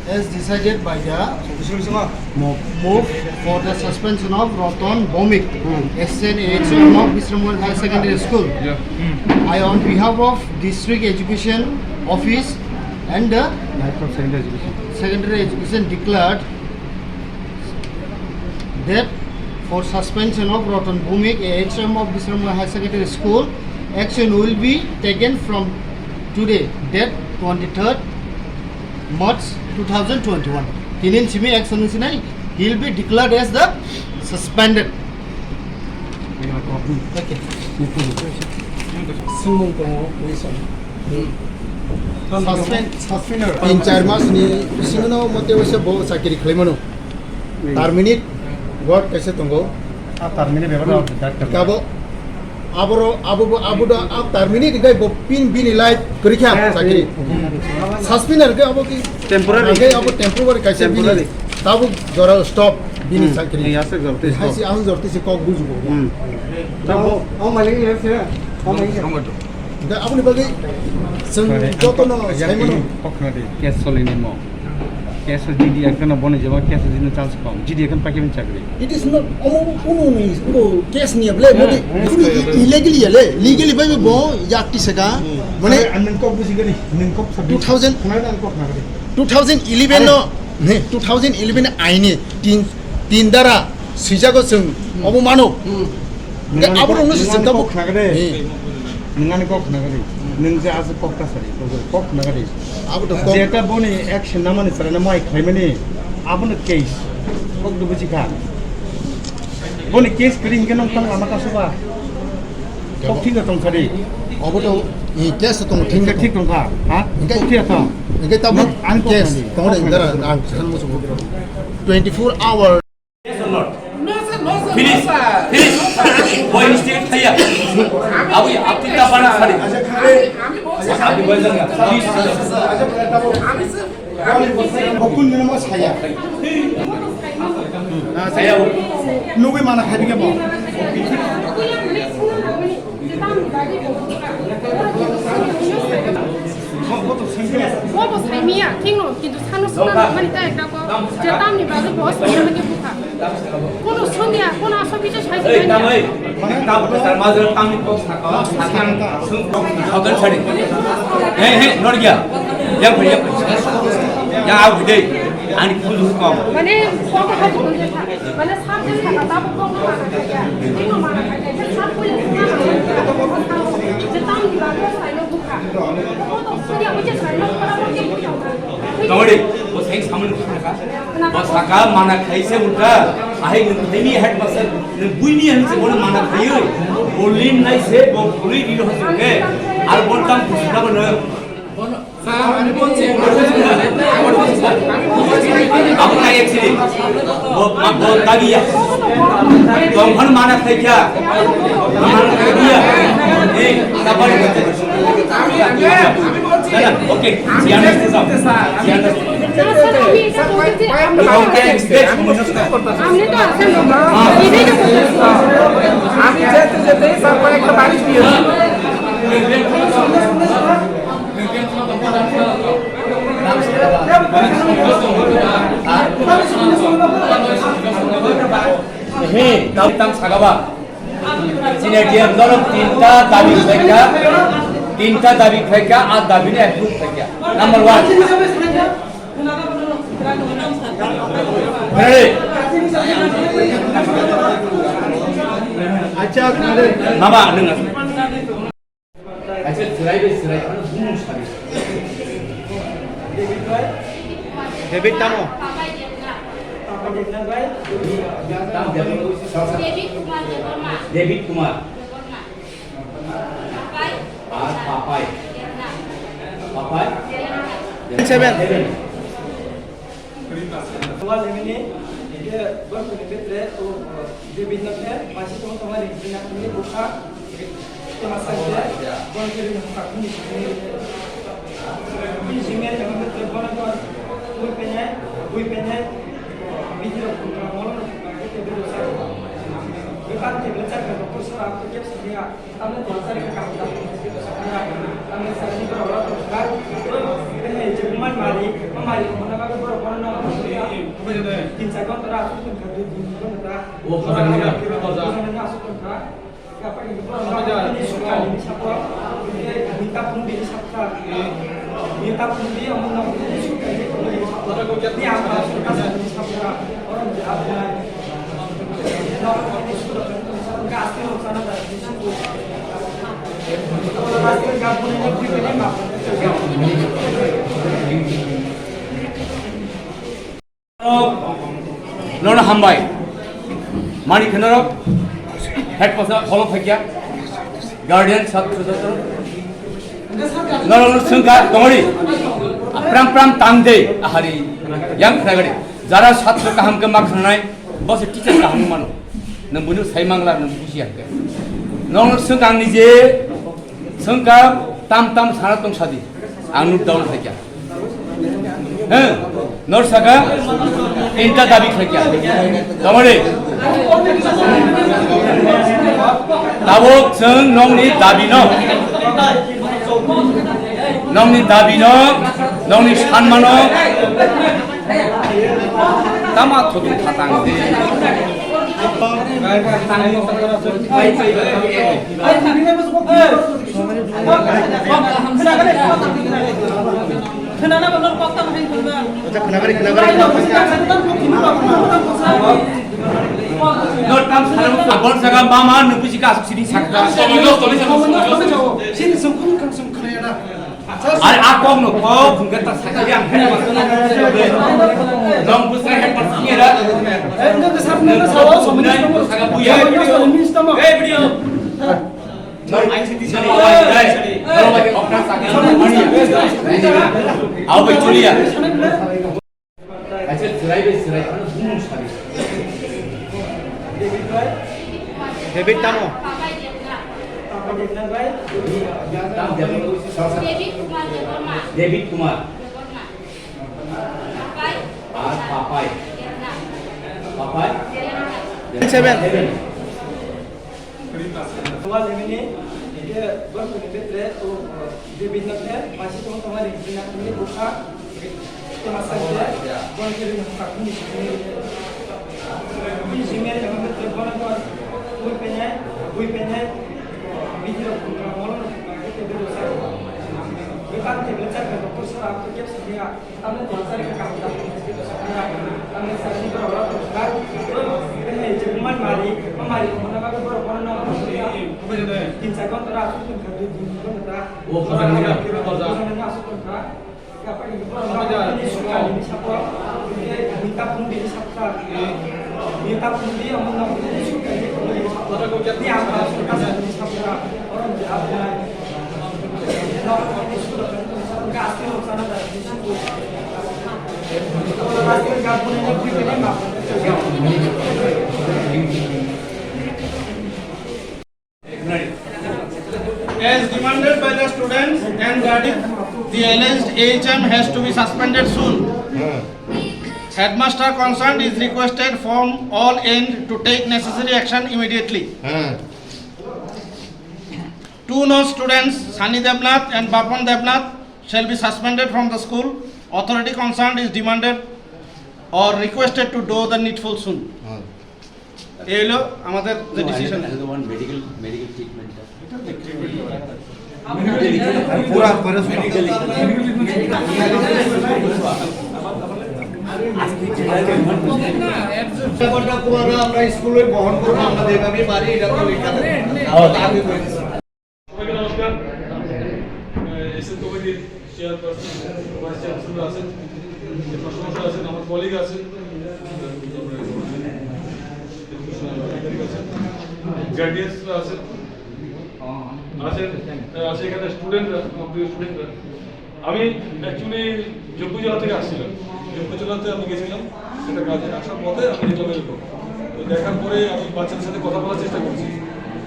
As decided by the move for the suspension of Ratan Bhomik, SN AHM of Bisramwal High Secondary School. I, on behalf of District Education Office and the Secondary Education, declared that for suspension of Ratan Bhomik, AHM of Bisramwal High Secondary School, action will be taken from today, date 23rd March 2021. Tinin Simi action is nai. He will be declared as the suspended. Okay. Suspender. In 4 months ni singno mote wase bo sakiri khlaimano. Terminate work kaise tongo? Terminate bebar kabo अब terminate गए वो pin बिन light करिया sakiri. Suspender के अब की temporary गए अब temporary कैसे बिन तब जरा stop बिन sakiri. यहाँ से जरूरत है ऐसी आउं जरूरत से कॉक बुझ गो. तब वो मालिक ये से अब नि बगे संग जो तो ना साइमनो पकना दे कैश सोलिने मो कैश जीडी एकन बने जमा कैश जीने चांस कम जीडी एकन पाके में चाकरी. It is not Uno case नहीं अब ले मोदी illegally ले legally भाई वो याक्टी सका मने अनकॉप बुझी गनी अनकॉप 2011 नो ने 2011 आईने तीन दारा सिजागो जों अबमानो अब रोनो जों तब नंगाने कॉक नगरी नंजे आज कॉक का सरी कॉक नगरी अब तो जेटा बोने एक्शन ना माने सरे ना माइक खाइमने अब न केस कॉक दु बुझी का बोने केस करिंग के नंग तंग आमा का सुबा कॉक ठीक तंग सरी अब तो ये केस तो ठीक ठीक तंग का हां ठीक था 이게 तब केस तंग इंदरा आं सन मुसु 24 hours Finish. Boy mistake thaya. Abu आपकी तापना सारी. आपकी बोल जाएगा. बकुल में मत साया saya नुगे माना खाबी के बो Bos Haimia, King of Kintu Sano Sona, Manita, Jatam, Bos, Kono Sonia, Kona Soviet, hey, Tamai, our mother coming box, how can study? Hey, not yet. Young out today, and full to come. when a subject has a double Nobody was saying someone was Haka, Mana Kaisa Uta, I have any head muscle, the Buini and Simon Mana Kayu, Olin, I say, but Puri, you have to get. I won't come to governor. Apa lagi sini? Buat lagi ya. Tuhan mana saja? Mana dia? Sabar. Okay. Siapa sih? Siapa? tam sagaba sini dia nolok tinta dabi khaika ad dabi ne approve khaika number 1 ready আচ্ছা আপনাদের mama neng acha serai bum sabi David টানো David Kumar Papai 7 Soal ini dia berpendapat dia bina masih teman-teman di bina ini buka masa dia bukan kiri buka ini sini jangan bertelepon atau gue pengen video malam kita berusaha kita belajar ke dokter sekarang kerja sedia kami belajar ke kampus kami saat ini berolah terus ini cuman mari mana kami berolah Kinsa kon tera asuk kan di kon tera oh pertanyaan pertanyaan asuk kan tera apa ini ini suka ini siapa minta pun di siapa minta pun di omong ini suka ini jadi apa suka siapa orang apa ini sudah enggak asli sana dari situ kalau asli gabung ini pribadi mah Nona hambai mani khenarok head pasa follow phekya guardian chhatro chhatro nona sungka tomori pram tangde ahari yang khagari jara chhatro kaham ke makhnai bos teacher kaham mano nambunu saimangla nam busiya ke nona sungka nije sungka tam sara tong sadi anu down phekya nor saka tinta dabi khaikya tomore tabok jeng nongni dabi no nongni sanmano tama thodu khatang de Kenapa belum kota main bola? nor tam salam abon saga mama nupuji ka asuk sini sakta Sini sungkun kan sungkun ya. are akong no ko bungkata sakya ang head masana nong busra head masnya da Enggak kesabna ke sawah sebenarnya saga buya video nor aing siti sini dai kalau bagi okna sakya mani au bai chulia acha serai bum sabi David টানো David Kumar Papai 7 Soal ini dia berpendapat dia bina masih teman-teman di bina ini buka masa dia bukan kiri buka ini sini jangan bertelepon atau gue pengen video malam kita berusaha kita belajar ke dokter sekarang kerja sedia kami belajar ke kampus kami saat ini berolah terus ini cuman mari mana kami berolah Kinsa kon tera asuk kan di kon tera oh pertanyaan pertanyaan asuk kan tera apa ini suka ini siapa minta pun di siapa minta pun di omong ini suka ini jadi apa suka siapa orang apa ini sudah enggak asli sana dari situ kalau asli gabung ini pribadi mah As demanded by the students and guardian, the alleged AHM has to be suspended soon. Headmaster concerned is requested from all ends to take necessary action immediately. Two known students, Sani Devnath and Bapan Devnath, shall be suspended from the school authority concerned is demanded or requested to do the needful soon. এই হলো আমাদের যে decision. Medical treatment পুরা করে ব্যাপারটা পুরো আমরা স্কুলে বহন করবো, আমরা যেভাবে পারি এটা তো লেখা থাকে। সবাইকে নমস্কার। এসএন কমিটির চেয়ারপারসন, ভাইস চ্যান্সেলর আছেন, প্রশাসক আছেন, আমার কলিগ আছেন, গার্ডিয়ানসরা আছেন, আছে এখানে স্টুডেন্টরা, আমার প্রিয় স্টুডেন্টরা। আমি অ্যাকচুয়ালি যোগ্য জেলা থেকে আসছিলাম। যোগ্য জেলাতে আমি গেছিলাম সেটা কাজে, আসার পথে আমি দেখলাম এরকম। তো দেখার পরে আমি বাচ্চাদের সাথে কথা বলার চেষ্টা করছি,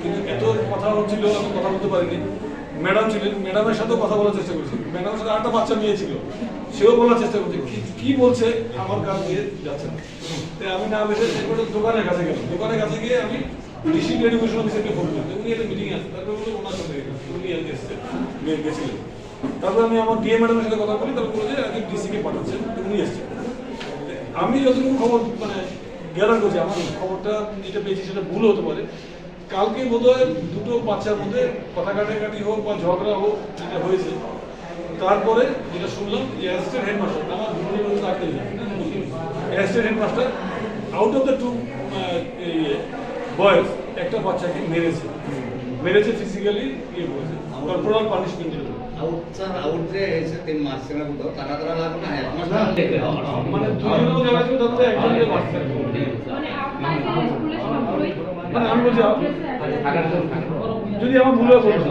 কিন্তু এত কথা হচ্ছিল আমি কথা বলতে পারিনি। ম্যাডাম ছিলেন, ম্যাডামের সাথেও কথা বলার চেষ্টা করছি। ম্যাডামের সাথে আরেকটা বাচ্চা মেয়ে ছিল, সেও বলার চেষ্টা করছে, কি বলছে আমার কাজ দিয়ে যাচ্ছে না। তাই আমি না বেশি দোকানের কাছে গেলাম। দোকানের কাছে গিয়ে আমি ডিস্ট্রিক্ট এডুকেশন অফিসারকে ফোন করলাম, উনি একটা মিটিং আছে, তারপরে বললো ওনার সাথে উনি এসেছেন, গেছিলেন। তারপরে আমি আমার ডিএ ম্যাডামের সাথে কথা বলি, তারপর বলে আগে ডিসিকে পাঠাচ্ছেন, উনি এসছেন। আমি যতটুকু খবর মানে গ্যাদার করছি, আমার খবরটা যেটা পেয়েছি সেটা ভুল হতে পারে। কালকে বোধহয় দুটো বাচ্চার মধ্যে কথা কাটাকাটি হোক বা ঝগড়া হোক যেটা হয়েছে, তারপরে যেটা শুনলাম যে অ্যাসিস্ট্যান্ট হেডমাস্টার, আমার assistant headmaster out of the two boys একটা বাচ্চাকে মেরেছে ফিজিক্যালি, ইয়ে করেছে, কর্পোরাল পানিশমেন্ট দিল। মানে দুজনও যারা ছিল তাদের একজনকে মারছে। মানে আমি বলছি যদি আমার ভুল হয় বলছি,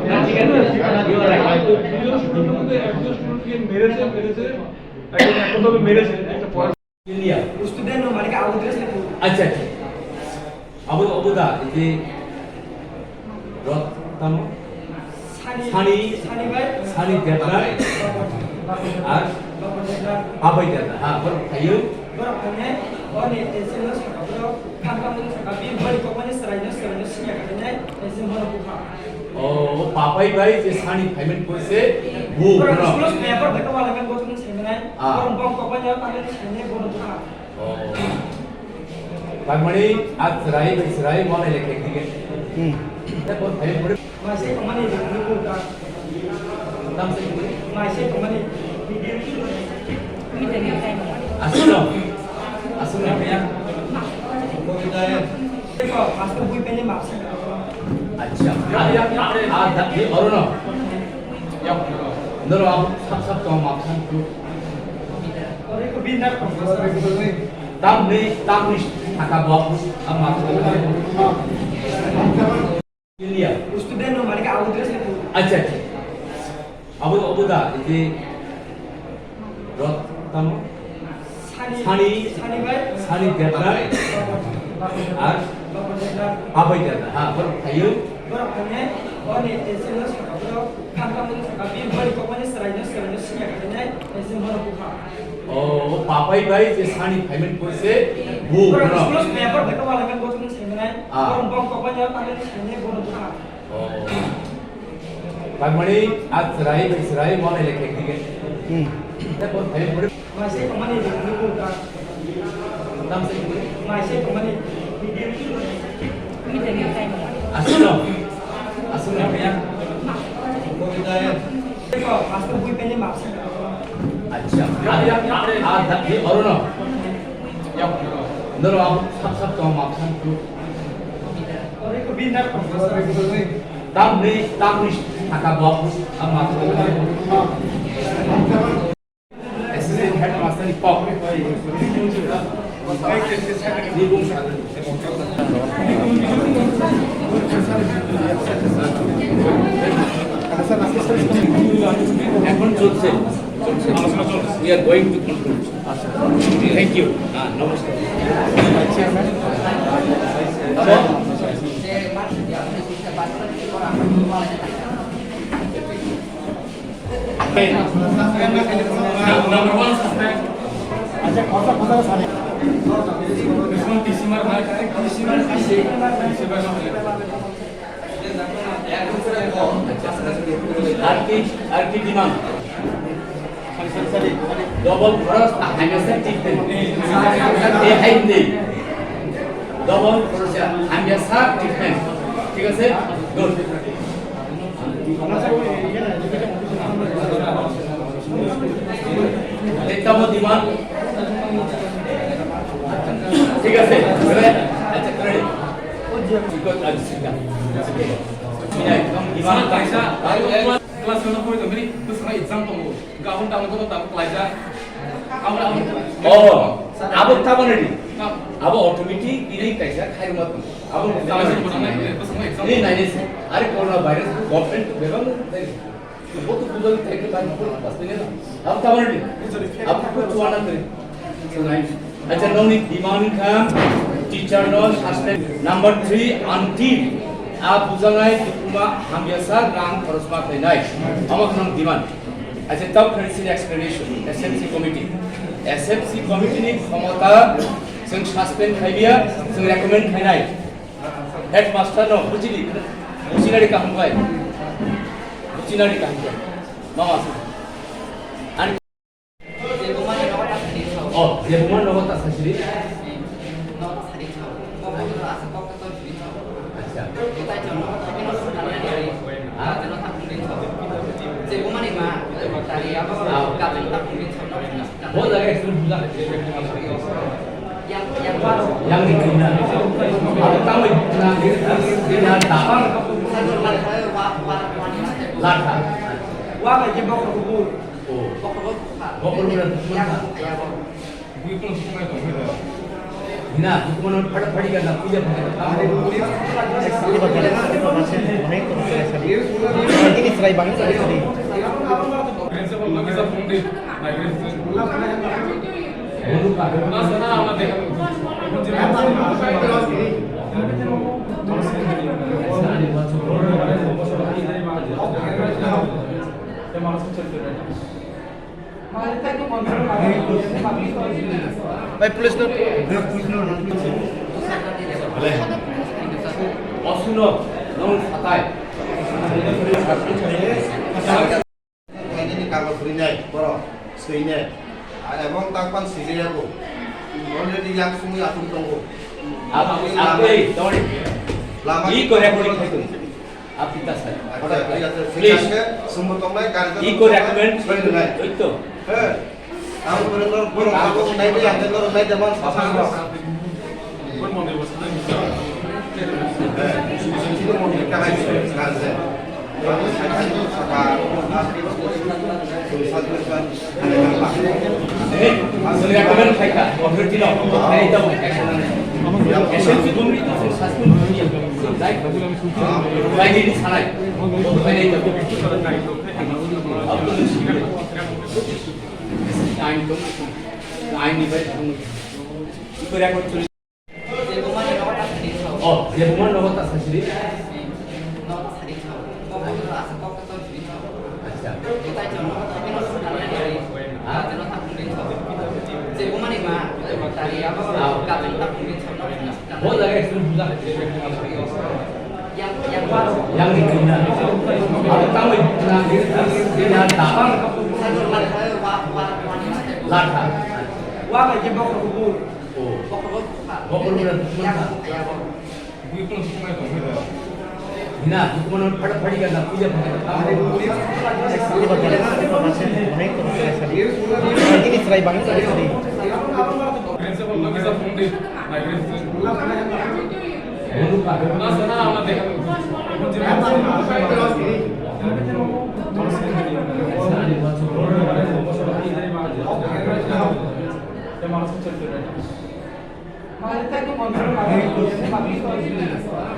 দুজন স্টুডেন্টের মধ্যে একজন স্টুডেন্টকে মেরেছে, একজন তবে মেরেছে একটা পড়া। Student no mereka awal terus itu. আচ্ছা আচ্ছা, অবদা এই যে রত্তম সানি দেবরা আর আবাই দেবরা, হ্যাঁ বরং খাইও Berapanya, oh nih, esennya sekarang kamu sekarang beri komanya serainya siapa katanya, esen mana buka. ও পাপাই ভাই যে সানি পেমেন্ট করেছে ও Berapa sepuluh paper mereka malah kan buat sebenarnya, orang bang komanya kalian sebenarnya mana buka. ও তার মানে আজ রাই মনে লেখে দিকে তারপর ভাই পড়ে Masih kemana ini buka, নাম সে বলে masih kemana. আসুন ভাইয়া। Kok pasti gue pengen masak. আচ্ছা ये और ना नरो आप सब तो मापन को Orang itu bina tam ni taka bawa am मापन लिया। student no mereka awal terus itu. अच्छा अच्छा अब दा ये রত্তম সানি দেবরা আর আবাই দেবরা, হ্যাঁ বরং খাইও Berapanya, oh nih, esennya sekarang kamu sekarang beri komanya serainya siapa katanya, esen mana buka. ও পাপাই ভাই যে সানি পেমেন্ট করেছে ও Berapa sepuluh paper mereka malah kan buat sebenarnya, orang bang komanya kalian sebenarnya mana buka. ও তার মানে আজ রাই মনে লেখে দিকে তারপর ভাই পড়ে Masih kemana ini buka, নাম সে বলে masih kemana. আসুন ভাইয়া। Kok pasti gue pengen masak. अच्छा ये और ना नरो आप सब तो मापन को Orang itu bina tam ni taka bawa am मापन assistant headmaster ni pop ni bung এখন চলছে আলোচনা চলছে, we are going to conclude. Thank you. নমস্কার। Number one suspect. আচ্ছা কথা জানে আর কি demand Double cross hamasa treatment. Hindi. Double cross hamasa treatment. ঠিক আছে? Good. Kita mau di mana? ঠিক আছে? আচ্ছা করে। Ikut aja sudah. Ini kamu di mana? Kelas mana pun itu, ini terus saya exam tunggu. Gak tahu kau tahu pelajar. Oh, अब तब नहीं, अब ऑटोमेटिक इन्हीं कैसा खाई मत, अब नहीं नहीं से, अरे कोरोना वायरस गवर्नमेंट बेगम वो तो गूगल तरीके का पास नहीं है, अब तब नहीं, अब कुछ वाला करे, सुनाई, अच्छा नौनी डिमांड का teacher non suspend number 3 until आप बुझानाय डिप्लोमा हम ये सार राम परस्मा कहनाय, हम अपना डिमांड, अच्छा तब currency explanation, SMC committee SFC committee ने क्षमता जों सस्पेंड खाइबिया जों रेकमेंड खाइनाय हेडमास्टर न बुजिनारि काहमबाय मामा आनि अ जेबोमान नगता सासिरि अच्छा बहुत लगा एक्चुअली बुला yang diterima apa tahu dia dapat lata wah lagi bawa kubur bawa kubur gue pun semua itu Nah, hukuman pada kan punya ini serai banget tadi. Principal लोग सब phone दे ना सना আমরা দেখা भाई पुलिस ने অসুনো নন ফাতায় ini kalau berinya boro sehingga emang takkan sih aku already yang semua atum tunggu আপনি দৌড়ে lama ই করে রেকর্ডিং খাইতো আপনি তা sir please semua tomai kan ই করে রেকমেন্ড ওই তো eh aku benar benar aku naik yang benar naik zaman pasang bos কোন মনে বসে না itu mau nikah lagi sekarang saya saya itu sama tulisan আসলে রেকমেন্ড খাইতা অথরিটি ল এই তো এসএলসি কমিটি তো সাসপেন্ড হয়ে লাইক লাইক এই ছাড়াই এই তো টাইম তো টাইম নিবে কি করে রেকর্ড চলে 어, 제보만 넣었다 사실이? बहुत लगा एक्चुअली बुला yang diterima apa tahu dia dapat lata wah lagi bawa kubur bawa kubur gue pun semua itu Nah, hukuman pada kan punya ini serai banget tadi. Principal लोग सब फोन दे ना सना আমরা দেখা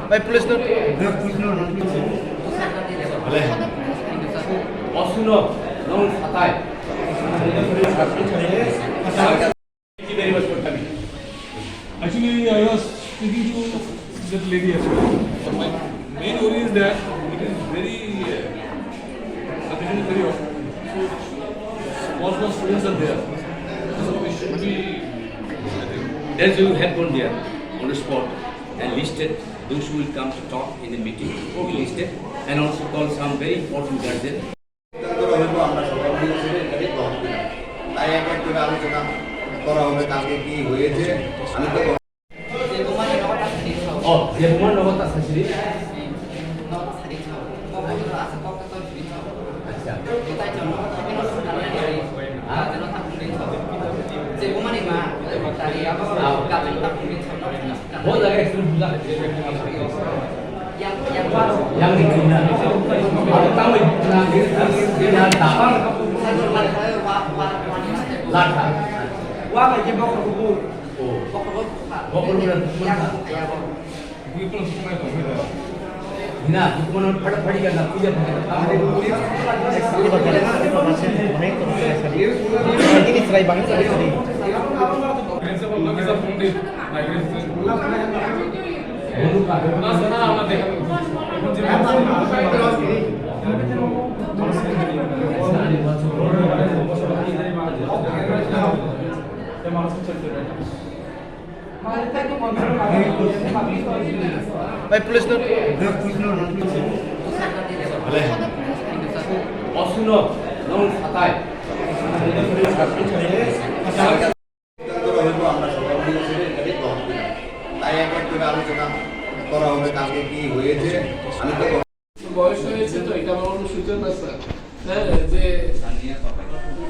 भाई पुलिस ने অসুনো নন ফাতায় Thank you very much for coming. Actually, I was speaking to that lady actually. But my main worry is that it is very, condition is very often. So, small students are there. So, we should be, That's why we have gone there on the spot and listed those who will come to talk in the meeting. We listed and also called some very important guardians. করা হবে কালকে কি হয়েছে আমি তো 제공한 로봇다 사실이 뭐 나게 좀 부자 yang di dunia atau tahu yang dapat lata Wah, lagi bawa buku. Ina, hukuman fadi kan nak puja Ini serai banget tadi. Principal Nafisa Pandit না শোনা আমরা দেখেন Baik, pulis dulu. 어수너 너무 사타이 হয়তো আমরা সবাই মিলে সেটা এটাকে গ্রহণ করি তাই একবার করে আলোচনা করা হবে কালকে কি হয়েছে আমি তো বয়স হয়েছে তো এটা আমার অনুসূচন না স্যার হ্যাঁ যে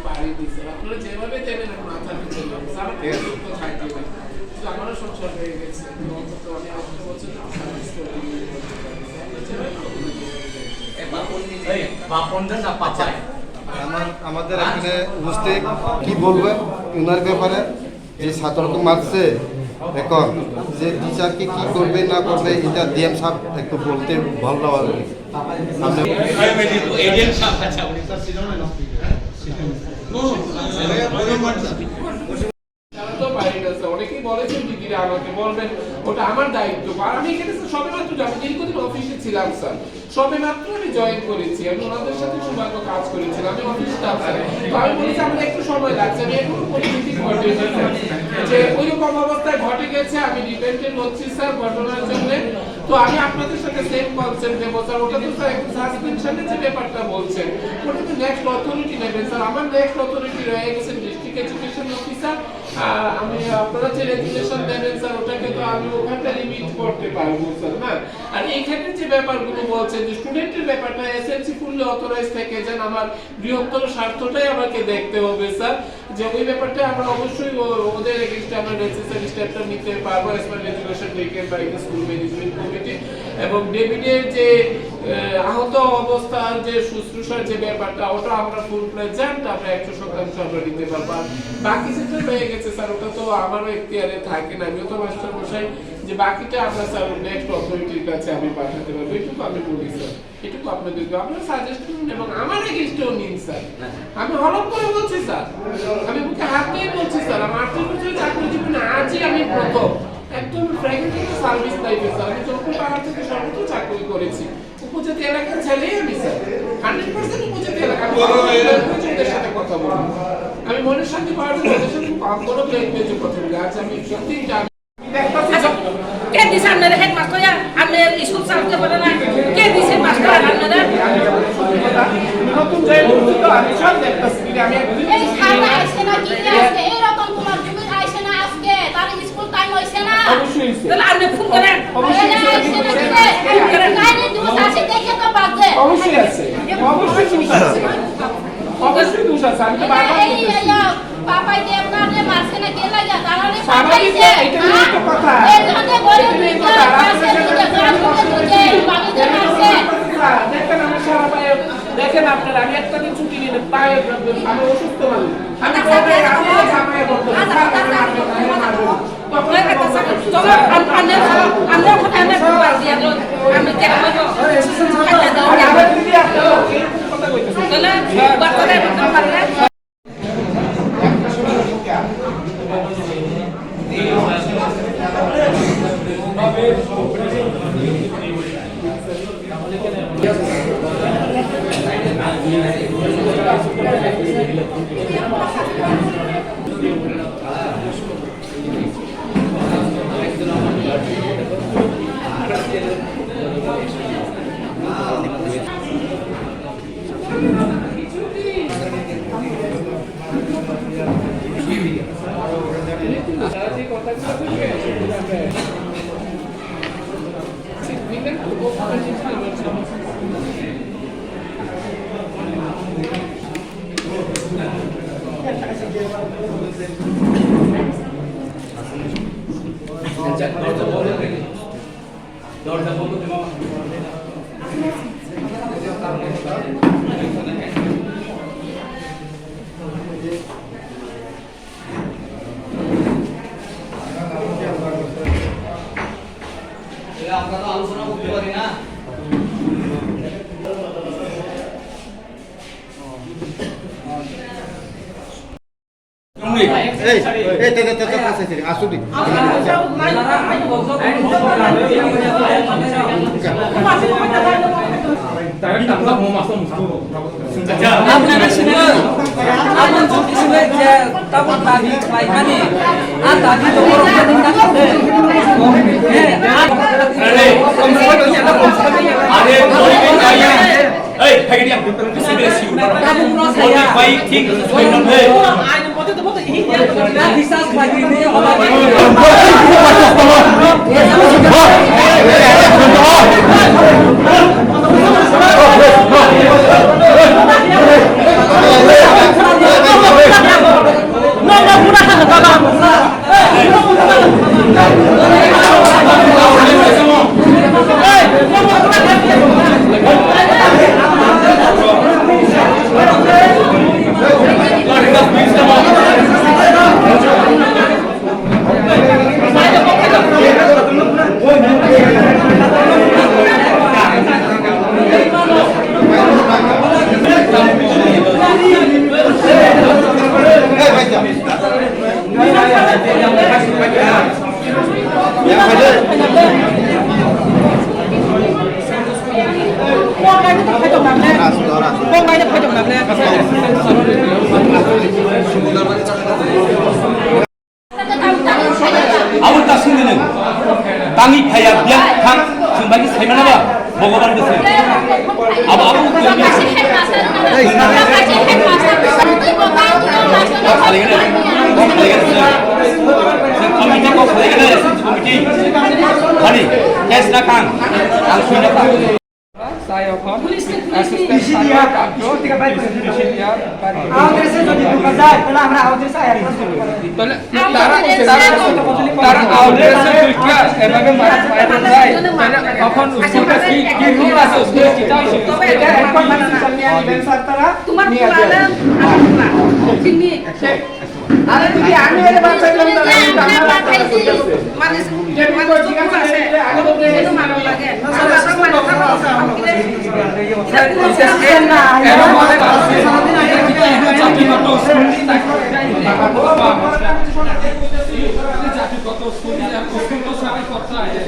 পাড়ি দিচ্ছে আপনারা যেভাবে দেবেন আমি মাথা পিছিয়ে দেবো স্যার তো থাকতে হবে আমারও সংসার হয়ে গেছে অন্তত আমি 8 বছর সার্ভিস করতে আমাদের এখানে উপস্থিত কি বলবেন ওনার ব্যাপারে যে ছাত্রকে মারছে এখন যে টিচারকে কি করবে না করবে এটা ডিএম সাহেব একটু বলতে ভালো লাগবে অনেকেই বলেছেন দিদিরা আমাকে বলবেন ওটা আমার দায়িত্ব আর আমি এখানে সবে মাত্র আমি দীর্ঘদিন অফিসে ছিলাম স্যার সবে মাত্র আমি জয়েন করেছি আমি ওনাদের সাথে সৌভাগ্য কাজ করেছিলাম আমি অফিস স্টাফ স্যার তো আমি বলেছি আমাদের একটু সময় লাগছে আমি এখন পরিস্থিতি ঘটে যে ওইরকম অবস্থায় ঘটে গেছে আমি ডিপেন্ডেন্ট হচ্ছি স্যার ঘটনার জন্য তো আমি আপনাদের সাথে সেম কনসেপ্ট দেবো স্যার ওটা তো স্যার একটু সাসপেনশনের যে ব্যাপারটা বলছেন ওটা তো নেক্সট অথরিটি নেবেন স্যার আমার নেক্সট অথরিটি রয়ে গেছেন ডিস্ট্রিক্ট এডুকেশন অফিসার আমি আপনারা যে রেগুলেশন দেবেন স্যার ওটাকে তো আমি ওখানটা লিমিট করতে পারবো স্যার না আর এইখানে যে ব্যাপারগুলো বলছেন যে স্টুডেন্টের ব্যাপারটা এসএলসি ফুললি অথরাইজ থেকে যেন আমার বৃহত্তর স্বার্থটাই আমাকে দেখতে হবে স্যার যে ওই ব্যাপারটা আমরা অবশ্যই ওদের এগেইনস্টে আমরা নেসেসারি স্টেপটা নিতে পারবো as per education taken by the school management committee এবং ডেভিডের যে আহত অবস্থার যে শুশ্রূষার যে ব্যাপারটা ওটা আমরা ফুল প্রেজেন্ট আমরা 100% আমরা দিতে পারবো বাকি যেটা হয়ে গেছে স্যার ওটা তো আমারও এখতিয়ারে থাকে না আমিও তো মাস্টার মশাই যে বাকিটা আমরা স্যার নেক্সট অথরিটির কাছে আমি পাঠাতে পারবো এটুকু আমি বলি স্যার এটুকু আপনাদেরকে আপনারা সাজেস্ট করুন এবং আমার এগেইনস্টেও নিন স্যার আমি হলপ করে বলছি স্যার আমি বুকে হাত দিয়ে বলছি স্যার আমার 8 বছরের চাকরি জীবনে আজই আমি প্রথম একদম ফ্র্যাগমেন্টাল সার্ভিস লাইফে স্যার আমি চৌকোপাড়া থেকে সর্বোচ্চ চাকরি করেছি উপজাতি এলাকার ছেলেই আমি স্যার 100% উপজাতি এলাকা ওদের সাথে কথা বলি আমি মনের শান্তি পাওয়ার জন্য ওদের সাথে কম কোনো ল্যাঙ্গুয়েজে কথা বলি আজ আমি সত্যি কে দিছে আপনাদের হেডমাস্টার আপনাদের স্কুল চালাতে পারে না কে দিছে মাস্টার আপনাদের নতুন জয়েন করতে তো আমি সব দেখতেছি আমি এই খানা আইছে না কি আজকে এই রকম তোমার জমি আইছে না আজকে তার স্কুল টাইম হইছে না অবশ্যই তাহলে আপনি ফোন করেন অবশ্যই কাইনে দিবস আছে দেখে তো বাজে অবশ্যই আছে অবশ্যই আছে অবশ্যই দোষ আছে আমি তো বারবার বলতেছি পাপাই দেব না রে মারছে না কে লাগা তাহলে স্বাভাবিক এটা নিয়ে তো কথা এই জন্য গরিব মিটা পাশে দিকে গরম করে দিতে বাড়িতে মারছে দেখেন আমার সারা পায়ে দেখেন আপনারা আমি একটা দিন ছুটি নিয়ে পায়ে আমি অসুস্থ মানুষ আমি বলতে আমি জামাই বলতে কি আমরা তো আলোচনা করতে পারি না আসুদি আপনারা শুনুন আপনারা যদি শুনেন যে তখন দাবি পাইখানি আর দাবি তো বড় করে না করতে হ্যাঁ আরে এই ফেকে দিয়া সিরিয়াসলি ওটা ভাই ঠিক কই না হে আইন মতে তো বলতে এই না বিশ্বাস লাগি নে হবে 아무리 다 승리는 땅이 파야 비약 강 승박이 살만하다 먹어봤는 것은 아무 কমিটি কো খালেগা কমিটি hani কেসনা খান আং সুইনা saya kon asisten saya kanto 3 baik ya আমাদের সে যদি ঢোকা যায় তাহলে আমরা আমাদের সাথে তাহলে তারা আউটলেসে ঢুকে এভাবে মারা যায় তাহলে তখন উসুটা কি রুল আছে উসুটা চিন্তা আছে তবে এটা এখন মানে বেনসার তারা তোমার পুরানা আমার চিনি আরে তুমি আমি এর বাচ্চা গেলাম তাহলে আমরা পাঠাইছি মানে ঠিক আছে আগে তো এটা মারা লাগে আমরা মানে এর মধ্যে আছে জাতিগত জাতিগত স্কুল তো সবাই কথা আছে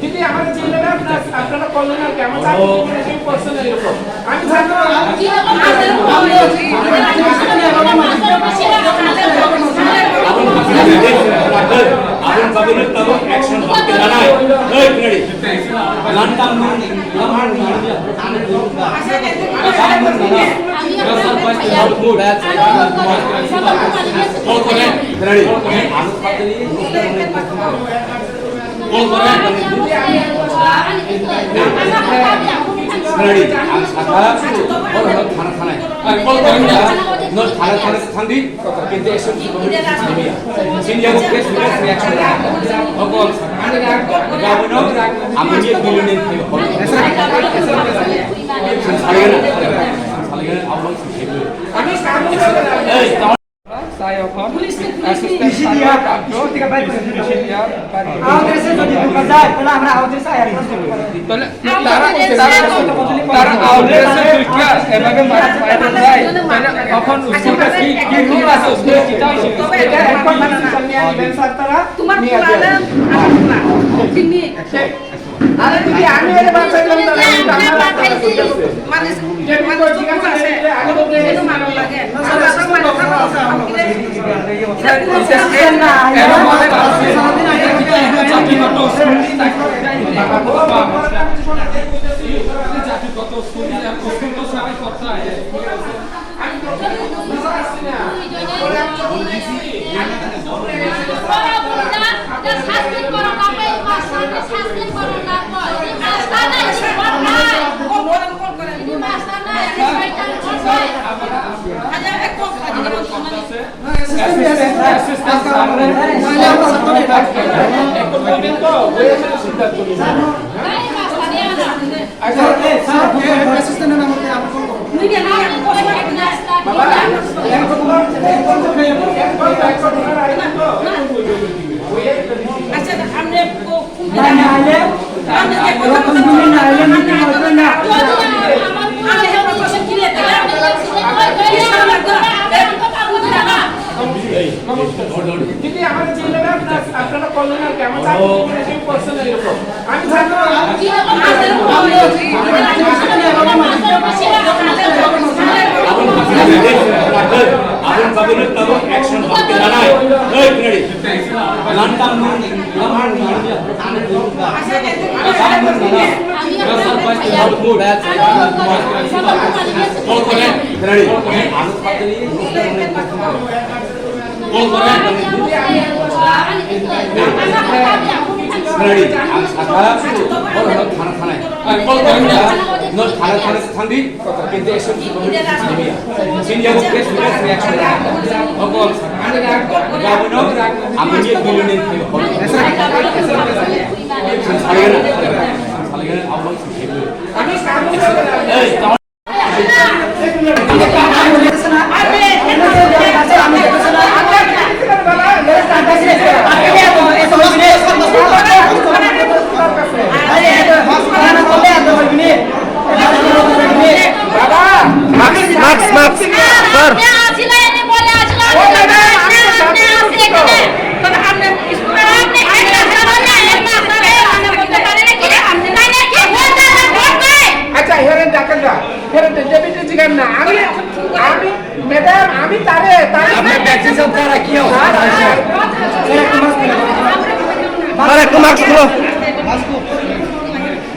যদি আমাদের জেলাটা আপনারা কলোনা কেমন চাকরি পার্সোনাল এরকম আমি জানো আগুন পাবেন তবে অ্যাকশন হবে না নাই এই রেডি লান্টাম রেডি আমি সাথা বড় থানা থানায় কল করেন না নো থানা থানা থান্দি কিন্তু এসব সিনিয়র প্রেস রিঅ্যাকশন সকল গাবনো আমি নিয়ে বিলিয়নের থেকে হবে ছাড়িয়ে না সালিগানের আহ্বান আমি Saya kon asisten saya kanto tiga baik dia আমাদের সে যদি ঢোকা যায় তাহলে আমরা আমাদের saya তাহলে তারা আমাদের সে ঢোকা এভাবে মারা যায় তাহলে তখন উসকা কি রুল আছে উসকে চিন্তা তবে এটা এখন মানে সামনে আনবেন স্যার তারা তোমার পুরানা আমার চিনি আরে যদি আমি এর বাচ্চা করলাম তাহলে আমরা পাঠাইছি মানে ঠিক আছে আগে তো এটা মারো লাগে আমরা সব মানে যদি আমাদের জেলার আপনারা কলোনার কেমন চাকরি পার্সন এরকম আমি জানো আপন কাবিনের তবে অ্যাকশন করতে জানায় এই ক্রেডিট লন্ডন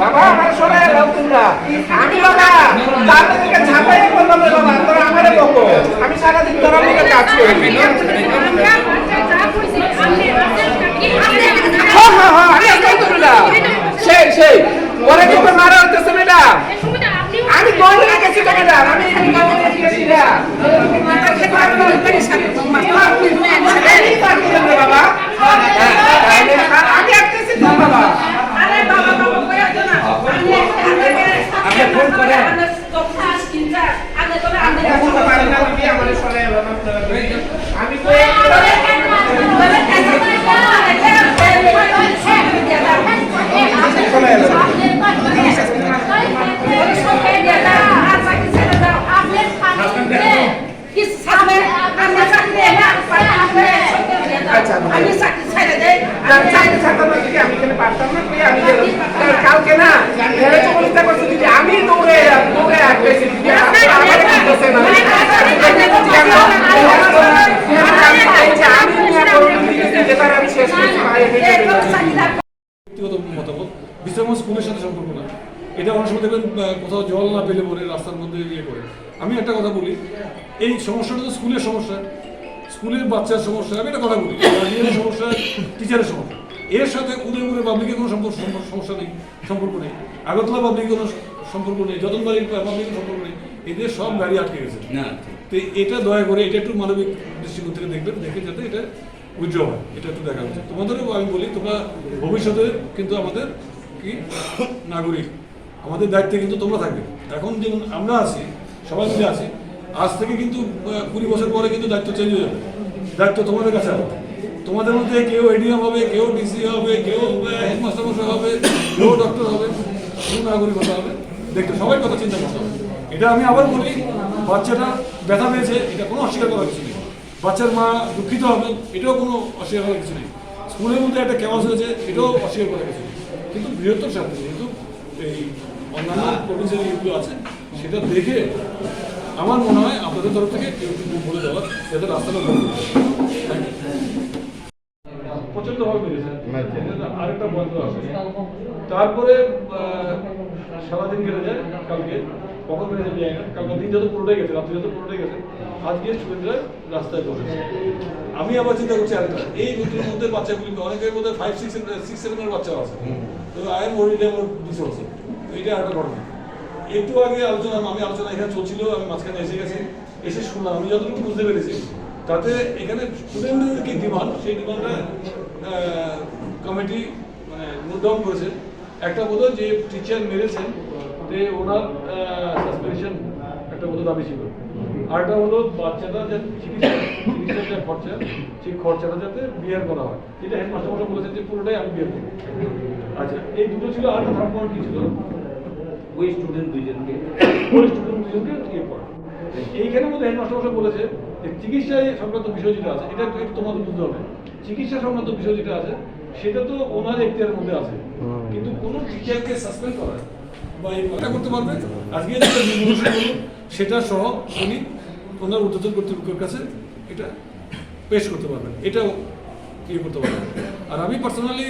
বাবা আমার শোনা তোমরা আমি বাবা তাদেরকে ছাপাই করলাম বাবা তোরা আমারে বকো আমি সারা দিন তোরা লিগে কাজ করি হ্যাঁ আমি একদম তোমরা সেই ওরে কি মারা হচ্ছে ম্যাডাম আমি কোন জায়গায় গেছি তো ম্যাডাম আমি এই কাজে গেছি না বাবা আমি আসতেছি বাবা আরে বাবা কইয়া দে না আপনি ফোন করেন আমি তো পারি না আমি আমারে সরে এলাম আমি কই কালকে না আমি দৌড়ে আসতেছি ব্যক্তিগত মতামত বিশ্রাম স্কুলের সাথে সম্পর্ক না। এটা অনেক সময় দেখবেন কোথাও জল না পেলে পরে রাস্তার মধ্যে ইয়ে করে। আমি একটা কথা বলি, এই সমস্যাটা তো স্কুলের সমস্যা, স্কুলের বাচ্চার সমস্যা। আমি একটা কথা বলি, গার্ডিয়ানের সমস্যা, টিচারের সমস্যা। এর সাথে উদয়পুরের পাবলিকের কোনো সমস্যা নেই, সম্পর্ক নেই। আগরতলা পাবলিকের কোনো সম্পর্ক নেই, যতনবাড়ির পাবলিকের সম্পর্ক নেই। এদের সব গাড়ি আটকে গেছে। তো এটা দয়া করে এটা একটু মানবিক দৃষ্টিকোণ থেকে দেখবেন, দেখে যাতে এটা উইথড্র হয়, এটা একটু দেখা উচিত। তোমাদেরও আমি বলি, তোমরা ভবিষ্যতে কিন্তু আমাদের কি নাগরিক, আমাদের দায়িত্বে কিন্তু তোমরা থাকবে। এখন যেমন আমরা আছি, সবাই মিলে আছি। আজ থেকে কিন্তু 20 বছর পরে কিন্তু দায়িত্ব চেঞ্জ হয়ে যাবে, দায়িত্ব তোমাদের কাছে হবে। তোমাদের মধ্যে কেউ এডিএম হবে, কেউ ডিসি হবে, কেউ হেডমাস্টার মশাই হবে, কেউ ডক্টর হবে, কেউ নাগরিকতা হবে, দেখতে সবাই কথা চিন্তা করতে হবে। এটা আমি আবার বলি, বাচ্চাটা ব্যথা পেয়েছে, এটা কোনো অস্বীকার করার কিছু নেই। বাচ্চার মা দুঃখিত হবে, এটাও কোনো অস্বীকার করার কিছু নেই। স্কুলের মধ্যে একটা ক্যামাস হয়েছে, এটাও অস্বীকার করার কিছু নেই। কিন্তু বৃহত্তর স্বার্থে যেহেতু এই অন্যান্য প্রভিন্সিয়াল ইউগুলো আছে, সেটা দেখে আমার মনে হয় আপনাদের তরফ থেকে কেউ কিন্তু বলে দেওয়া যাতে রাস্তাটা বন্ধ প্রচন্ডভাবে বেড়েছে। আরেকটা বন্ধ আছে, তারপরে সারাদিন কেটে যায়, কালকে কখন বেড়ে যায় না, কালকে দিন যত পুরোটাই গেছে, রাত্রি যত পুরোটাই গেছে, আজকে স্টুডেন্টরা রাস্তায় বসেছে। আমি আবার চিন্তা করছি আরেকটা, এই রুটির মধ্যে বাচ্চাগুলি অনেকের মধ্যে 5, 6, 7 বাচ্চাও আছে, তো I am worried about this also. এইটা একটা ঘটনা। একটু আগে আলোচনা এখানে চলছিল, আমি মাঝখানে এসে গেছি, এসে শুনলাম, আমি যতটুকু বুঝতে পেরেছি তাতে এখানে স্টুডেন্টদের কি ডিমান্ড, সেই ডিমান্ডটা কমিটি মানে নোট ডাউন করেছে। একটা বোধ যে টিচার মেরেছেন, যে ওনার সাসপেনশন একটা বোধ দাবি ছিল। আরেকটা হলো বাচ্চাটা যে চিকিৎসার যে খরচা, সেই খরচাটা যাতে বিয়ার করা হয়, যেটা হেডমাস্টার মশাই বলেছেন যে পুরোটাই আমি বিয়ার করবো। আচ্ছা, এই দুটো ছিল। আর থার্ড পয়েন্ট কি ছিল, ওই স্টুডেন্ট দুইজনকে ইয়ে করা। এইখানের মধ্যে হেডমাস্টার মশাই বলেছে যে চিকিৎসা সংক্রান্ত বিষয় যেটা আছে, এটা একটু তোমাদের বুঝতে হবে। চিকিৎসা সংক্রান্ত বিষয় যেটা আছে সেটা তো ওনার এখতিয়ারের মধ্যে আছে, কিন্তু কোনো টিচারকে সাসপেন্ড করা বা এটা করতে পারবে আজকে যেটা সেটা সহ উনি ওনার ঊর্ধ্বতন কর্তৃপক্ষের কাছে এটা পেশ করতে পারবেন, এটাও ইয়ে করতে পারবেন। আর আমি পার্সোনালি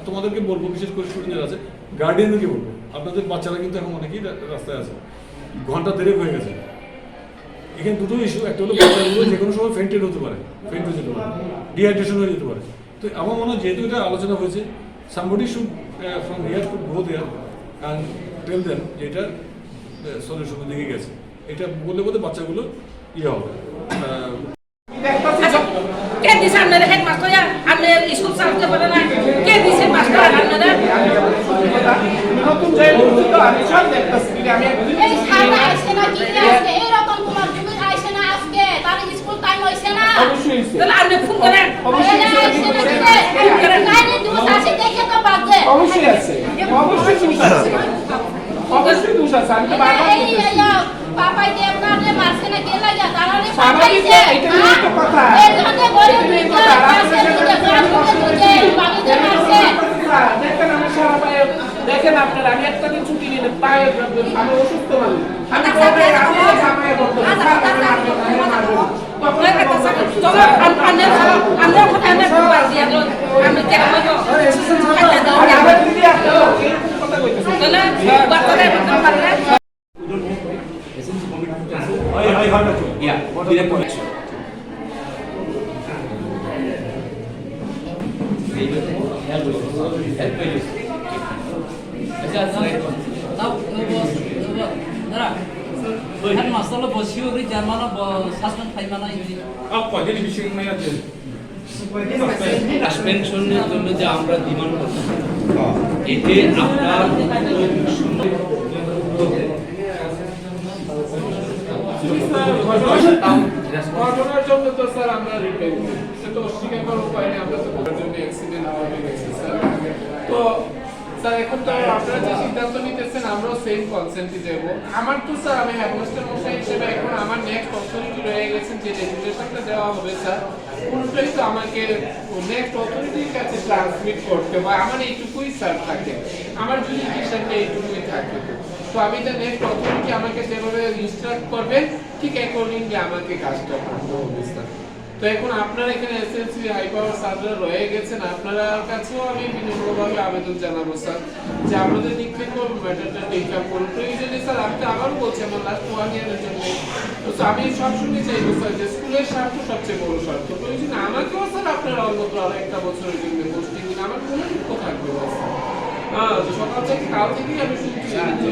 তোমাদেরকে বলবো, বিশেষ করে স্টুডেন্টরা আছে, গার্ডিয়ানদেরকে বলবো, আপনাদের বাচ্চারা কিন্তু এখন অনেকেই রাস্তায় আছে, ঘন্টা দেড়েক হয়ে গেছে। এখানে দুটো ইস্যু, একটা হলো বাচ্চাগুলো যে কোনো সময় ফেন্টেড হতে পারে, ফেন্ট হয়ে যেতে পারে, ডিহাইড্রেশন হয়ে যেতে পারে। তো আমার মনে হয় যেহেতু এটা আলোচনা হয়েছে, somebody should from here to go there and tell them যে এটা সলিউশনের দিকে গেছে। এটা বললে বলতে বাচ্চাগুলো ইয়ে হবে। কে দিছে আপনাদের হেডমাস্টার? আপনি স্কুল চালাতে পারেন না? কে দিছে মাস্টার আপনাদের? নতুন জায়গা তো আমি সব দেখতেছি, আমি এই সামনে আসছে না কি আসছে? এই রকম তোমার জমি আসছে না আজকে? তার স্কুল টাইম হইছে না? অবশ্যই হইছে। তাহলে আপনি ফোন করেন। অবশ্যই আসছে না কি? কাইনে দিবস আসে দেখে তো বাজে। অবশ্যই আছে, অবশ্যই দোষ আছে, অবশ্যই দোষ আছে। আমি তো বারবার বলতেছি পাপাই দেবনারে মারছে না কে লাগা? তারারে স্বাভাবিক, এটা নিয়ে তো কথা। এই জন্য গরিব দুইটা মারছে, দুইটা বাড়িতে মারছে। দেখেন আমার সারা পায়ে, দেখেন আপনারা, আমি একটা দিন ছুটি নিলে পায়ে আমি অসুস্থ মানুষ, আমি বলবে আমি জামাই করতে হেডমাস্টারলো বসিও রি জার্মানো সাসপেন্ড ফাইমানা ইনি কয়দিন বিষয় নাই আছে সাসপেনশনের জন্য যে আমরা ডিমান্ড করছি, এতে আপনার ঘটনার জন্য তো স্যার আমরা রিপ্লাই করি, সে তো অস্বীকার করার উপায় নেই। আমরা তো ঘটনার জন্য অ্যাক্সিডেন্ট হয়ে গেছে স্যার। তো স্যার এখন তো আপনারা যে সিদ্ধান্ত নিতেছেন আমরাও সেম কনসেন্টই দেবো। আমার তো স্যার, আমি হেডমাস্টার মশাই হিসেবে এখন আমার নেক্সট অথরিটি রয়ে গেছেন যে রেগুলেশনটা দেওয়া হবে স্যার, পুরোটাই তো আমাকে নেক্সট অথরিটির কাছে ট্রান্সমিট করতে হয়। আমার এইটুকুই স্যার থাকে, আমার জুডিশনটা এইটুকুই থাকে। তো আমি তো নেক্সট অথরিটি আমাকে যেভাবে ইনস্ট্রাক্ট করবেন ঠিক অ্যাকর্ডিংলি আমাকে কাজটা করতে হবে স্যার। তো এখন আপনারা এখানে এসএসসি হাই পাওয়ার সার্ভার রয়ে গেছেন, আপনারা কাছেও আমি বিনম্রভাবে আবেদন জানাবো স্যার যে আমাদের দিক থেকেও ম্যাটারটা টেক আপ করুন। প্রয়োজনে স্যার আমি তো আবারও বলছি আমার লাস্ট 1 ইয়ারের জন্য, তো আমি সবসময় চাইবো স্যার যে স্কুলের স্বার্থ সবচেয়ে বড় স্বার্থ। প্রয়োজনে আমাকেও স্যার আপনারা অন্তত আরো একটা বছরের জন্য পোস্টিং দিন, আমার কোনো দুঃখ থাকবে না স্যার। হ্যাঁ, সকাল থেকে কাল থেকেই আমি শুনছি যে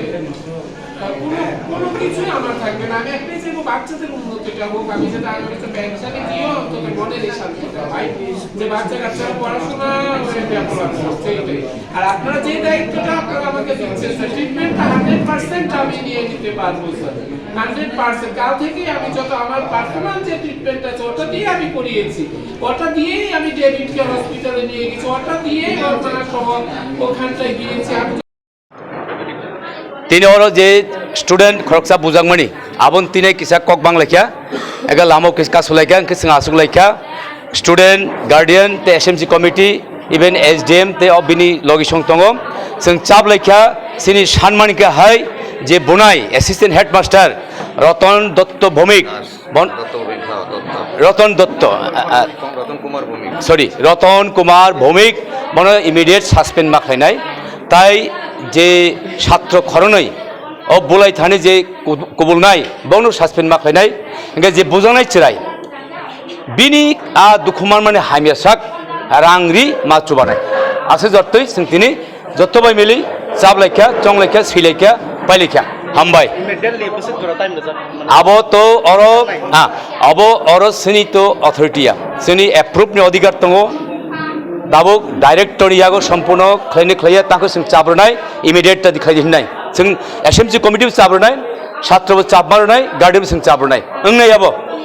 কোনো কিছুই আমার থাকবে না। আমি একটাই চাইবো বাচ্চাদের উন্নতিটা হোক, আমি যাতে আগামী পেনশনে গিয়েও অন্তত মনের এই শান্তিটা পাই যে বাচ্চা কাচ্চারা পড়াশোনা ডেভেলপ করছে এইটাই। আর আপনারা যে দায়িত্বটা আপনারা আমাকে দিচ্ছেন স্যার, ট্রিটমেন্টটা 100% আমি নিয়ে নিতে পারবো স্যার। 100% কাল থেকে আমি যত আমার পার্সোনাল যে ট্রিটমেন্ট আছে ওটা দিয়ে আমি করিয়েছি, ওটা দিয়েই আমি ডেভিডকে হসপিটালে নিয়ে গেছি, ওটা দিয়েই ঘটনা সহ ওখানটায় গিয়েছি। তিনি ওর যে স্টুডেন্ট খরকসা বুজাংমণি আবন তিনি কিসা কক বাং লেখা এগা লামো কিসকা সুলাইকা কিসং আসুক লেখা স্টুডেন্ট গাर्डियन ते एसएमसी कमिटी इवन एसडीएम ते बिनी लगी संग दङ जों चाप लेखा सिनि सानमानिका हाय जे बुनाय एसिस्टेंट हेडमास्टार रतन दत्त भौमिक रतन दत्त सरि रतन कुमार भौमिक बन इमिडिएट सासपेंड माखायनाय ताई जे छात्र खरनै अ बुलाय थाने जे कुबुलनाय बावनो सासपेंड माखायनाय इंगा जे बुजांनाय चिराय बिनी आ दुखुमान माने हामियासाक रांगरि माचुबानाय आसे जत्तै जों दिनै जत्तबाय मिलि जाबलायखा चंलायखा सैलायखा पाइलायखा हामबाय आबो तो अर आबो अर सिनि तो अथॉरिटीया सिनि एप्रुव नि अधिकार दङ दाबो डाइरेक्टर यागो संपूर्ण खैने खैया ताको जों चाब्रनाय इमिडिएट ता दिखाय दिनाय जों एसएमसी कमिटि चाब्रनाय छात्रबो चाबमारनाय गार्डियन जों चाब्रनाय ओंनाय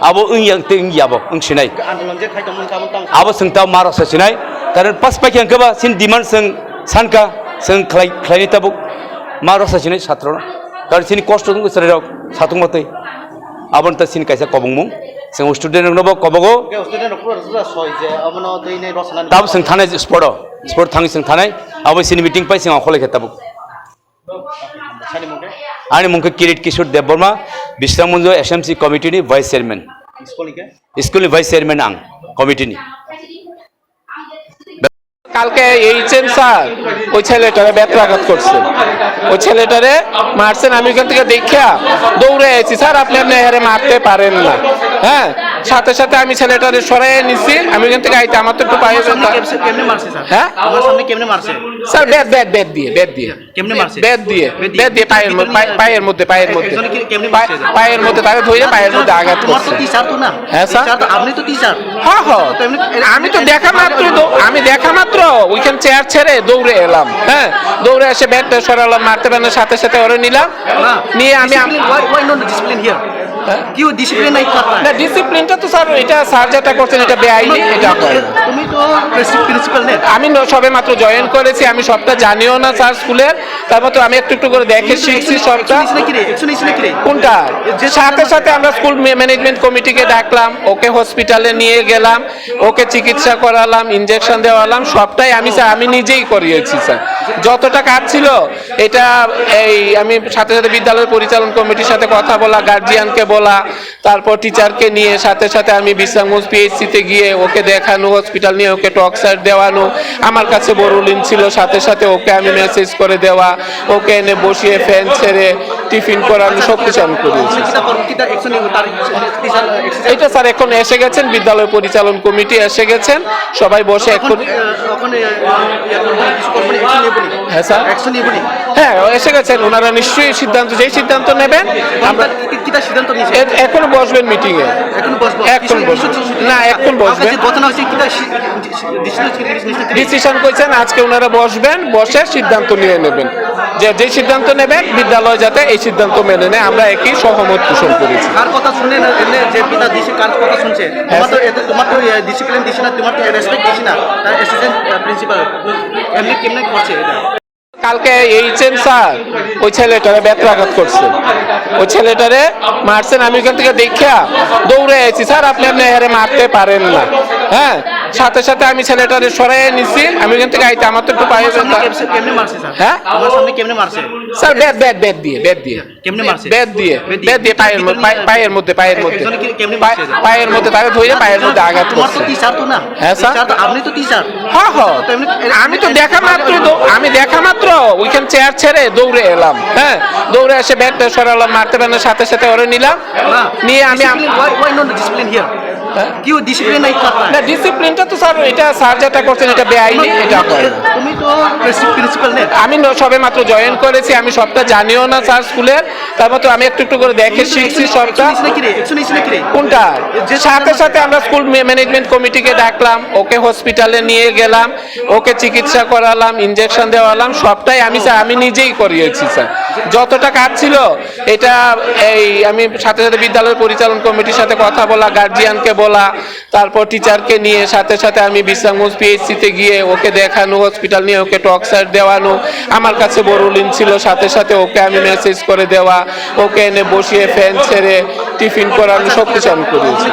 आबो ओंयांते ओंयाबो ओंसिनाय आंदोलन जे खायदोंमोन गाबोन तां आबो जों ता मारास सिनाय कारण पास पाखियांखोबा सिन डिमान्ड जों सानका जों खैने ताबो मारास सिनाय छात्रना कारण सिनि कष्ट दं सरेराव साथुं मते आबन ता सिन कायसा कबंगमु जों स्टुडेन्ट नबो कबगो स्टुडेन्ट नखर सय जे अमनो दैनै रसना ताबो जों थानाय स्पट थाङि जों थानाय आबो सिनि मिटिं पाइ जों खलायखा ताबो आनी मुंखो किरीट किशोर देवबर्मा बिश्रामगंज एसएमसी कमिटिनि भाइस चेयरमैन स्कुलनि भाइस चेयरमैन आं कमिटिनि কালকে এইচএম স্যার ওই ছেলেটারে ব্যত্রাঘাত করছে, ওই ছেলেটারে মারছেন। আমি ওখান থেকে দেখিয়া দৌড়ে এসেছি, স্যার আপনি হেরে মারতে পারেন না। হ্যাঁ, সাথে সাথে আমি ছেলেটারে সরাইয়ে নিছি। আমি ওখান থেকে আইতে আমার তো একটু পায়ে কেমনে মারছে স্যার? হ্যাঁ, আমার সামনে কেমনে মারছে স্যার? ব্যাট দিয়ে কেমনে মারছে? ব্যাট দিয়ে পায়ের মধ্যে পায়ের মধ্যে তাকে ধরে পায়ের মধ্যে আঘাত তোমার করছে। তো টিচার তো না? হ্যাঁ স্যার, আপনি তো টিচার। হ্যাঁ আমি তো দেখা মাত্র ওইখান চেয়ার ছেড়ে দৌড়ে এলাম। হ্যাঁ, দৌড়ে এসে ব্যাটটা সরালাম, মারতে পারানোর সাথে সাথে ওরে নিলাম, নিয়ে আমি why not discipline here? क्यों डिसिप्लिन नहीं करता है? না ডিসিপ্লিনটা তো স্যার এটা স্যার যেটা করছেন এটা বেআইনি, এটা তুমি তো প্রিন্সিপাল নেই। আমি সবে মাত্র জয়েন করেছি, আমি সবটা জানিও না স্যার স্কুলের, তারপর তো আমি একটু একটু করে দেখে শিখছি সবটা। কোনটা? সাথে সাথে আমরা স্কুল ম্যানেজমেন্ট কমিটিকে ডাকলাম, ওকে হসপিটালে নিয়ে গেলাম, ওকে চিকিৎসা করালাম, ইনজেকশন দেওয়ালাম, সবটাই আমি নিজেই করিয়েছি স্যার। যতটা কাজ ছিল এটা আমি সাথে সাথে বিদ্যালয় পরিচালন কমিটির সাথে কথা বলা, গার্জিয়ানকে বলা, তারপর টিচারকে নিয়ে সাথে সাথে আমি বিশ্রামগঞ্জ পিএইচসিতে গিয়ে ওকে দেখানো, হসপিটাল নিয়ে ওকে টক্সার দেওয়ানো, আমার কাছে বড়লিন ছিল, সাথে সাথে ওকে আমি মেসেজ করে দেওয়া, ওকে এনে বসিয়ে ফ্যান ছেড়ে টিফিন করানো, সব কিছু আমি করেছি। এটা স্যার এখন এসে গেছেন, বিদ্যালয় পরিচালন কমিটি এসে গেছেন, সবাই বসে এখন। হ্যাঁ স্যার, হ্যাঁ এসে গেছেন ওনারা, নিশ্চয়ই সিদ্ধান্ত যেই সিদ্ধান্ত নেবেন আমরা এখনো বসবেন মিটিং এ, এখন বসবেন ডিসিশন কইছেন আজকে ওনারা বসবেন, বসে সিদ্ধান্ত নিয়ে নেবেন, যে সিদ্ধান্ত নেবেন বিদ্যালয় যাতে এই সিদ্ধান্ত মেনে নেয়, আমরা একই সহমত পোষণ করেছি। কার কথা শুনে না যে পিতা দিছে, কার কথা শুনছে? তোমার তো ডিসিপ্লিন দিছে না, তোমার তো রেসপেক্ট দিছে না, তার অ্যাসিস্ট্যান্ট প্রিন্সিপাল এমনি কেমনে করছে এটা? কালকে এইচএম স্যার ওই ছেলেটারে ব্যত্রাঘাত করছে, ওই ছেলেটারে মারছেন। আমি ওখান থেকে দেখিয়া দৌড়ে এসেছি, স্যার আপনি হেরে মারতে পারেন না। হ্যাঁ, সাথে সাথে আমি ছেলেটারে সরাইয়ে নিছি। আমি ওখান থেকে আইতে আমার তো একটু পায়ে কেমনে মারছে স্যার? হ্যাঁ, আমার সামনে কেমনে মারছে? স্যার ব্যাট দিয়ে কেমনে মারছে? ব্যাট দিয়ে পায়ের মধ্যে পায়ের মধ্যে তাকে ধরে পায়ের মধ্যে আঘাত তোমার করছে। তো টিচার তো না? হ্যাঁ স্যার, আপনি তো টিচার। হ্যাঁ আমি তো দেখা মাত্র ওইখান চেয়ার ছেড়ে দৌড়ে এলাম। হ্যাঁ, দৌড়ে এসে ব্যাটটা সরালাম, মারতে পারানোর সাথে সাথে ওরে নিলাম, নিয়ে আমি why not discipline here? কি ডিসিপ্লিন নাই করতা না ডিসিপ্লিনটা তো স্যার এটা স্যার যেটা করছেন এটা বেআইনি এটা হয় না। তুমি তো প্রিন্সিপাল নেই আমি সবে মাত্র জয়েন করেছি, আমি সবটা জানিও না স্যার স্কুলের, তারপর তো আমি একটু একটু করে দেখে শিখছি সবটা। কোনটা? যে সাথে সাথে আমরা স্কুল ম্যানেজমেন্ট কমিটিকে ডাকলাম, ওকে হসপিটালে নিয়ে গেলাম, ওকে চিকিৎসা করালাম, ইনজেকশন দেওয়ালাম, সবটাই আমি নিজেই করিয়েছি স্যার। যতটা কাজ ছিল এটা আমি সাথে সাথে বিদ্যালয়ের পরিচালন কমিটির সাথে কথা বলা, গার্জিয়ানকে বলা, তারপর টিচারকে নিয়ে সাথে সাথে আমি বিশ্রামগঞ্জ পিএইচসিতে গিয়ে ওকে দেখানো, হসপিটাল নিয়ে ওকে টক্সাইড দেওয়ানো, আমার কাছে বরুলিন ছিল, সাথে সাথে ওকে আমি মেসেজ করে দেওয়া, ওকে এনে বসিয়ে ফ্যান ছেড়ে টিফিন করানো, সব কিছু আমি করেছি।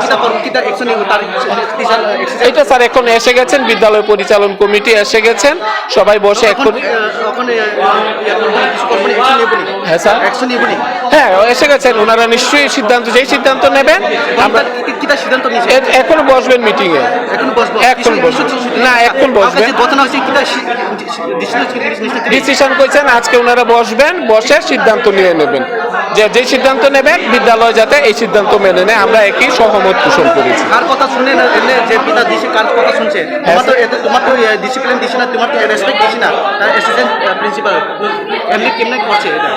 এটা স্যার এখন এসে গেছেন, বিদ্যালয় পরিচালন কমিটি এসে গেছেন, সবাই বসে এখন হ্যাঁ স্যার হ্যাঁ এসে গেছেন, ওনারা নিশ্চয়ই সিদ্ধান্ত যেই সিদ্ধান্ত নেবেন আমরা এখন বসবেন মিটিং এ, এখন না এখন বসবেন ডিসিশন করেছেন, আজকে ওনারা বসবেন, বসে সিদ্ধান্ত নিয়ে নেবেন, যে সিদ্ধান্ত নেবেন বিদ্যালয় যাতে এই সিদ্ধান্ত মেনে নেয়, আমরা একই সহমত পোষণ করেছি। কার কথা শুনে যে পিতা দিছে কার কথা শুনছে, তোমার তো ডিসিপ্লিন দিছে না, তোমার তো রেসপেক্ট দিছে না, তার অ্যাসিস্ট্যান্ট প্রিন্সিপাল এমনি কেমনে করছে এটা?